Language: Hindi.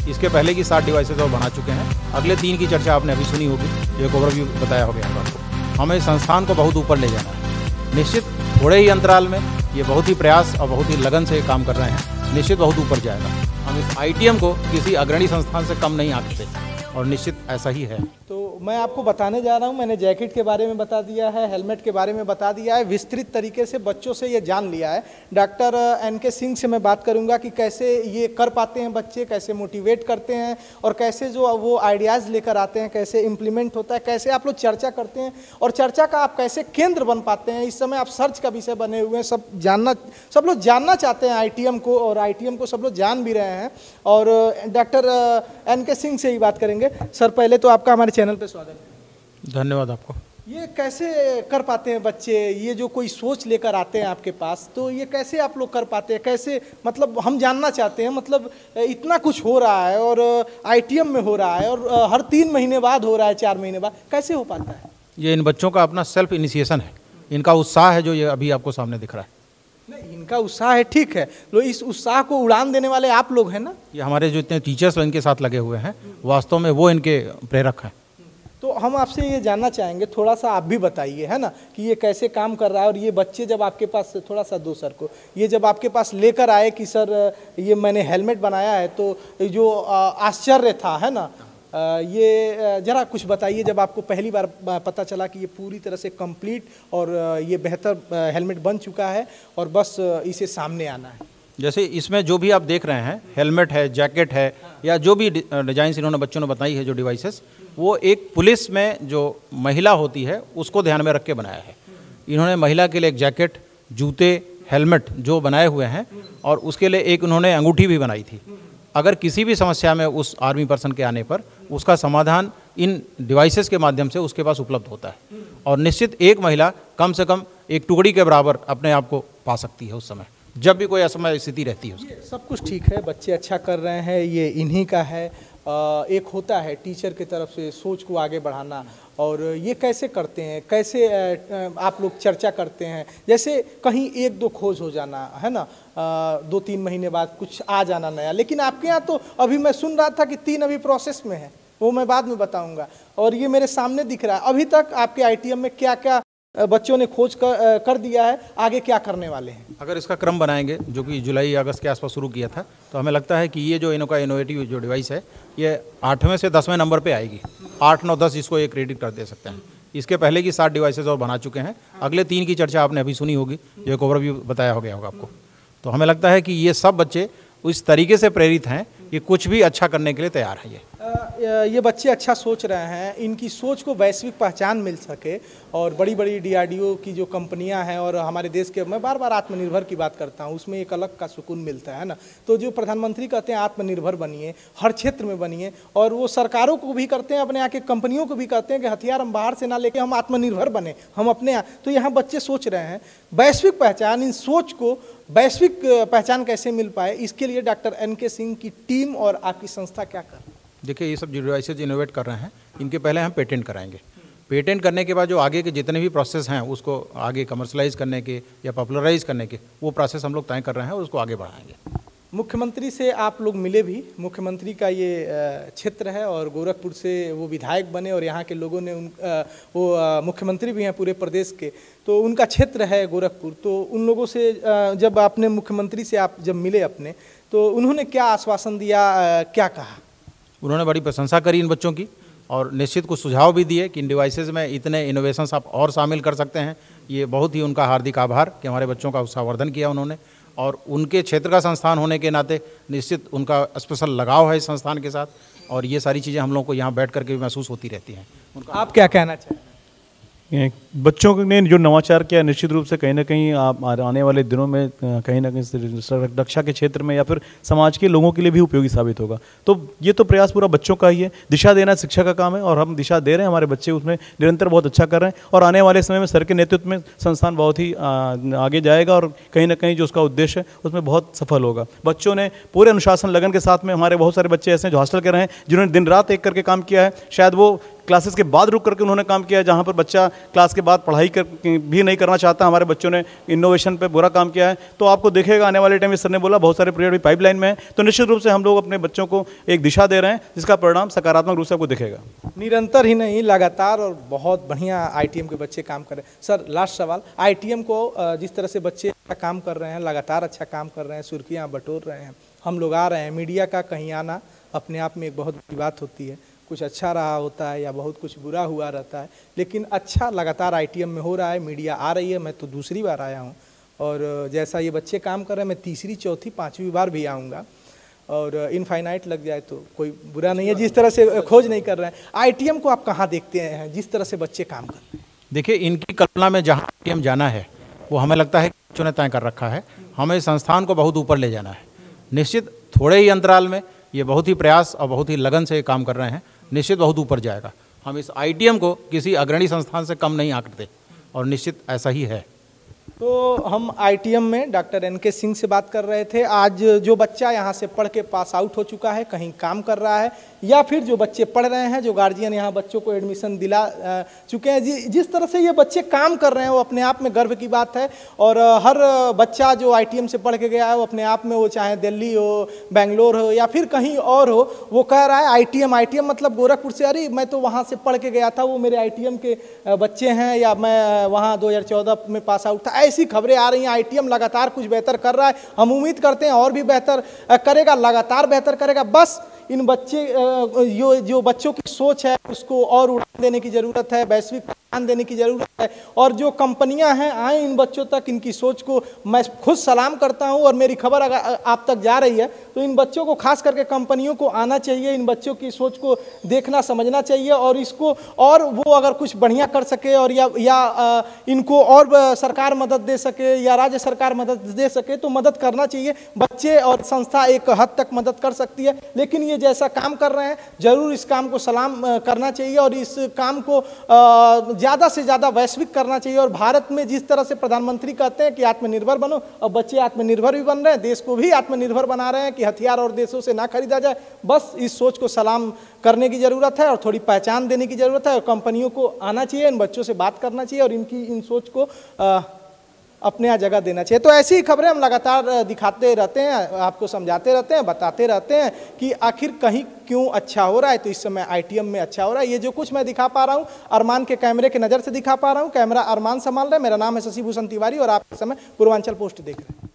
इसके पहले की 7 डिवाइसेस और बना चुके हैं। अगले 3 की चर्चा आपने अभी सुनी होगी, जो एक ओवरव्यू बताया होगा यहाँ आपको। हमें संस्थान को बहुत ऊपर ले जाना है। निश्चित थोड़े ही अंतराल में ये बहुत ही प्रयास और बहुत ही लगन से काम कर रहे हैं, निश्चित बहुत ऊपर जाएगा। हम इस ITM को किसी अग्रणी संस्थान से कम नहीं आंकते और निश्चित ऐसा ही है। तो मैं आपको बताने जा रहा हूं, मैंने जैकेट के बारे में बता दिया है, हेलमेट के बारे में बता दिया है, विस्तृत तरीके से बच्चों से ये जान लिया है। डॉक्टर NK सिंह से मैं बात करूंगा कि कैसे ये कर पाते हैं बच्चे, कैसे मोटिवेट करते हैं और कैसे जो वो आइडियाज़ लेकर आते हैं, कैसे इम्प्लीमेंट होता है, कैसे आप लोग चर्चा करते हैं और चर्चा का आप कैसे केंद्र बन पाते हैं। इस समय आप सर्च का विषय बने हुए हैं, सब लोग जानना चाहते हैं ITM को, और ITM को सब लोग जान भी रहे हैं। और डॉक्टर NK सिंह से ही बात करेंगे। सर, पहले तो आपका हमारे चैनल पे स्वागत है। धन्यवाद आपको। ये कैसे कर पाते हैं बच्चे, ये जो कोई सोच लेकर आते हैं आपके पास, तो ये कैसे आप लोग कर पाते हैं, कैसे, मतलब हम जानना चाहते हैं। मतलब इतना कुछ हो रहा है और ITM में हो रहा है और हर 3 महीने बाद हो रहा है, 4 महीने बाद, कैसे हो पाता है? ये इन बच्चों का अपना सेल्फ इनिशिएशन है, इनका उत्साह है जो ये अभी आपको सामने दिख रहा है। नहीं, इनका उत्साह है, ठीक है, तो इस उत्साह को उड़ान देने वाले आप लोग हैं ना। ये हमारे जो इतने टीचर्स इनके साथ लगे हुए हैं, वास्तव में वो इनके प्रेरक हैं। तो हम आपसे ये जानना चाहेंगे, थोड़ा सा आप भी बताइए, है ना, कि ये कैसे काम कर रहा है। और ये बच्चे जब आपके पास, थोड़ा सा दो सर को, ये जब आपके पास लेकर आए कि सर ये मैंने हेलमेट बनाया है, तो जो आश्चर्य था, है ना, ये ज़रा कुछ बताइए। जब आपको पहली बार पता चला कि ये पूरी तरह से कंप्लीट और ये बेहतर हेलमेट बन चुका है और बस इसे सामने आना है। जैसे इसमें जो भी आप देख रहे हैं, हेलमेट है, जैकेट है, या जो भी डिजाइन इन्होंने बच्चों ने बताई है, जो डिवाइसेस, वो एक पुलिस में जो महिला होती है उसको ध्यान में रख के बनाया है। इन्होंने महिला के लिए एक जैकेट, जूते, हेलमेट जो बनाए हुए हैं, और उसके लिए एक उन्होंने अंगूठी भी बनाई थी। अगर किसी भी समस्या में उस आर्मी पर्सन के आने पर उसका समाधान इन डिवाइसेस के माध्यम से उसके पास उपलब्ध होता है, और निश्चित एक महिला कम से कम एक टुकड़ी के बराबर अपने आप को पा सकती है उस समय, जब भी कोई असमय स्थिति रहती है उसकी। सब कुछ ठीक है, बच्चे अच्छा कर रहे हैं, ये इन्हीं का है। एक होता है टीचर की तरफ से सोच को आगे बढ़ाना, और ये कैसे करते हैं, कैसे आप लोग चर्चा करते हैं। जैसे कहीं 1-2 खोज हो जाना, है ना, 2-3 महीने बाद कुछ आ जाना नया, लेकिन आपके यहाँ तो अभी मैं सुन रहा था कि 3 अभी प्रोसेस में है, वो मैं बाद में बताऊंगा। और ये मेरे सामने दिख रहा है। अभी तक आपके ITM में क्या क्या बच्चों ने खोज कर दिया है, आगे क्या करने वाले हैं? अगर इसका क्रम बनाएंगे, जो कि जुलाई अगस्त के आसपास शुरू किया था, तो हमें लगता है कि ये जो इनका इनोवेटिव जो डिवाइस है, ये 8वें से 10वें नंबर पे आएगी। 8, 9, 10 इसको ये क्रेडिट कर दे सकते हैं। इसके पहले की 7 डिवाइसेस और बना चुके हैं। अगले 3 की चर्चा आपने अभी सुनी होगी, जो एक ओवरव्यू बताया हो गया होगा आपको। तो हमें लगता है कि ये सब बच्चे उस तरीके से प्रेरित हैं कि कुछ भी अच्छा करने के लिए तैयार है। ये बच्चे अच्छा सोच रहे हैं, इनकी सोच को वैश्विक पहचान मिल सके, और बड़ी बड़ी DRDO की जो कंपनियां हैं और हमारे देश के, मैं बार बार आत्मनिर्भर की बात करता हूं, उसमें एक अलग का सुकून मिलता है ना। तो जो प्रधानमंत्री कहते हैं आत्मनिर्भर बनिए, हर क्षेत्र में बनिए, और वो सरकारों को भी करते हैं, अपने यहाँ के कंपनियों को भी कहते हैं कि हथियार हम बाहर से ना लेके हम आत्मनिर्भर बने, हम अपने यहाँ। तो यहाँ बच्चे सोच रहे हैं वैश्विक पहचान, इन सोच को वैश्विक पहचान कैसे मिल पाए, इसके लिए डॉक्टर NK सिंह की टीम और आपकी संस्था क्या कर रही है? देखिए, ये सब डिवाइसेज इनोवेट कर रहे हैं, इनके पहले हम पेटेंट कराएंगे। पेटेंट करने के बाद जो आगे के जितने भी प्रोसेस हैं उसको आगे कमर्शलाइज करने के या पॉपुलराइज करने के, वो प्रोसेस हम लोग तय कर रहे हैं और उसको आगे बढ़ाएंगे। मुख्यमंत्री से आप लोग मिले भी, मुख्यमंत्री का ये क्षेत्र है और गोरखपुर से वो विधायक बने, और यहाँ के लोगों ने वो मुख्यमंत्री भी हैं पूरे प्रदेश के, तो उनका क्षेत्र है गोरखपुर। तो उन लोगों से जब आपने मुख्यमंत्री से आप जब मिले अपने, तो उन्होंने क्या आश्वासन दिया, क्या कहा? उन्होंने बड़ी प्रशंसा करी इन बच्चों की, और निश्चित कुछ सुझाव भी दिए कि इन डिवाइसेज में इतने इनोवेशंस आप और शामिल कर सकते हैं। ये बहुत ही उनका हार्दिक आभार कि हमारे बच्चों का उत्साहवर्धन किया उन्होंने, और उनके क्षेत्र का संस्थान होने के नाते निश्चित उनका स्पेशल लगाव है इस संस्थान के साथ, और ये सारी चीज़ें हम लोग को यहाँ बैठ करके भी महसूस होती रहती हैं। आप क्या कहना चाहें? बच्चों ने जो नवाचार किया, निश्चित रूप से कहीं ना कहीं आप आने वाले दिनों में कहीं ना कहीं रक्षा के क्षेत्र में या फिर समाज के लोगों के लिए भी उपयोगी साबित होगा। तो ये तो प्रयास पूरा बच्चों का ही है, दिशा देना शिक्षा का काम है, और हम दिशा दे रहे हैं, हमारे बच्चे उसमें निरंतर बहुत अच्छा कर रहे हैं, और आने वाले समय में सर के नेतृत्व में संस्थान बहुत ही आगे जाएगा, और कहीं ना कहीं जो उसका उद्देश्य है उसमें बहुत सफल होगा। बच्चों ने पूरे अनुशासन लगन के साथ में, हमारे बहुत सारे बच्चे ऐसे हैं जो हॉस्टल के रहे हैं, जिन्होंने दिन रात एक करके काम किया है। शायद वो क्लासेस के बाद रुक करके उन्होंने काम किया है, जहाँ पर बच्चा क्लास के बाद पढ़ाई भी नहीं करना चाहता, हमारे बच्चों ने इनोवेशन पे बुरा काम किया है। तो आपको देखेगा आने वाले टाइम में, सर ने बोला बहुत सारे प्रोजेक्ट पाइपलाइन में है, तो निश्चित रूप से हम लोग अपने बच्चों को एक दिशा दे रहे हैं जिसका परिणाम सकारात्मक रूप से आपको दिखेगा। निरंतर ही नहीं, लगातार, और बहुत बढ़िया आईटीएम के बच्चे काम कर रहे हैं। सर लास्ट सवाल, आईटीएम को जिस तरह से बच्चे काम कर रहे हैं, लगातार अच्छा काम कर रहे हैं, सुर्खियाँ बटोर रहे हैं, हम लोग आ रहे हैं, मीडिया का कहीं आना अपने आप में एक बहुत बड़ी बात होती है। कुछ अच्छा रहा होता है या बहुत कुछ बुरा हुआ रहता है, लेकिन अच्छा लगातार आईटीएम में हो रहा है, मीडिया आ रही है। मैं तो दूसरी बार आया हूँ, और जैसा ये बच्चे काम कर रहे हैं, मैं तीसरी, चौथी, पाँचवीं बार भी आऊँगा, और इनफाइनाइट लग जाए तो कोई बुरा नहीं है। जिस तरह से खोज नहीं कर रहे हैं, आईटीएम को आप कहाँ देखते हैं जिस तरह से बच्चे काम कर रहे हैं? देखिए, इनकी कल्पना में जहाँ आईटीएम जाना है वो हमें लगता है कि बच्चों ने तय कर रखा है। हमें संस्थान को बहुत ऊपर ले जाना है। निश्चित थोड़े ही अंतराल में ये बहुत ही प्रयास और बहुत ही लगन से काम कर रहे हैं, निश्चित बहुत ऊपर जाएगा। हम इस आईटीएम को किसी अग्रणी संस्थान से कम नहीं आंकते, और निश्चित ऐसा ही है। तो हम आईटीएम में डॉक्टर एनके सिंह से बात कर रहे थे। आज जो बच्चा यहाँ से पढ़ के पास आउट हो चुका है, कहीं काम कर रहा है, या फिर जो बच्चे पढ़ रहे हैं, जो गार्जियन यहाँ बच्चों को एडमिशन दिला चुके हैं, जिस तरह से ये बच्चे काम कर रहे हैं वो अपने आप में गर्व की बात है। और हर बच्चा जो आईटीएम से पढ़ के गया है वो अपने आप में, वो चाहे दिल्ली हो, बेंगलोर हो या फिर कहीं और हो, वो कह रहा है आईटीएम मतलब गोरखपुर से, अरे मैं तो वहाँ से पढ़ के गया था, वो मेरे आईटीएम के बच्चे हैं, या मैं वहाँ 2014 में पास आउट था। ऐसी खबरें आ रही हैं। आईटीएम लगातार कुछ बेहतर कर रहा है, हम उम्मीद करते हैं और भी बेहतर करेगा, लगातार बेहतर करेगा। बस इन बच्चे जो बच्चों की सोच है उसको और उड़ान देने की ज़रूरत है, वैश्विक ध्यान देने की ज़रूरत है, और जो कंपनियां हैं आए इन बच्चों तक, इनकी सोच को मैं खुद सलाम करता हूं। और मेरी खबर अगर आप तक जा रही है तो इन बच्चों को, खास करके कंपनियों को आना चाहिए, इन बच्चों की सोच को देखना समझना चाहिए, और इसको, और वो अगर कुछ बढ़िया कर सके, और या इनको और सरकार मदद दे सके या राज्य सरकार मदद दे सके तो मदद करना चाहिए। बच्चे और संस्था एक हद तक मदद कर सकती है, लेकिन ये जैसा काम कर रहे हैं जरूर इस काम को सलाम करना चाहिए, और इस काम को ज़्यादा से ज़्यादा वैश्विक करना चाहिए। और भारत में जिस तरह से प्रधानमंत्री कहते हैं कि आत्मनिर्भर बनो, और बच्चे आत्मनिर्भर भी बन रहे हैं, देश को भी आत्मनिर्भर बना रहे हैं कि हथियार और देशों से ना खरीदा जाए। बस इस सोच को सलाम करने की ज़रूरत है और थोड़ी पहचान देने की ज़रूरत है, और कंपनियों को आना चाहिए, इन बच्चों से बात करना चाहिए, और इनकी इन सोच को अपने यहाँ जगह देना चाहिए। तो ऐसी ही खबरें हम लगातार दिखाते रहते हैं, आपको समझाते रहते हैं, बताते रहते हैं कि आखिर कहीं क्यों अच्छा हो रहा है। तो इस समय आईटीएम में अच्छा हो रहा है। ये जो कुछ मैं दिखा पा रहा हूँ, अरमान के कैमरे की नज़र से दिखा पा रहा हूँ। कैमरा अरमान संभाल रहे हैं। मेरा नाम है शशि भूषण तिवारी, और आप इस समय पूर्वांचल पोस्ट देख रहे हैं।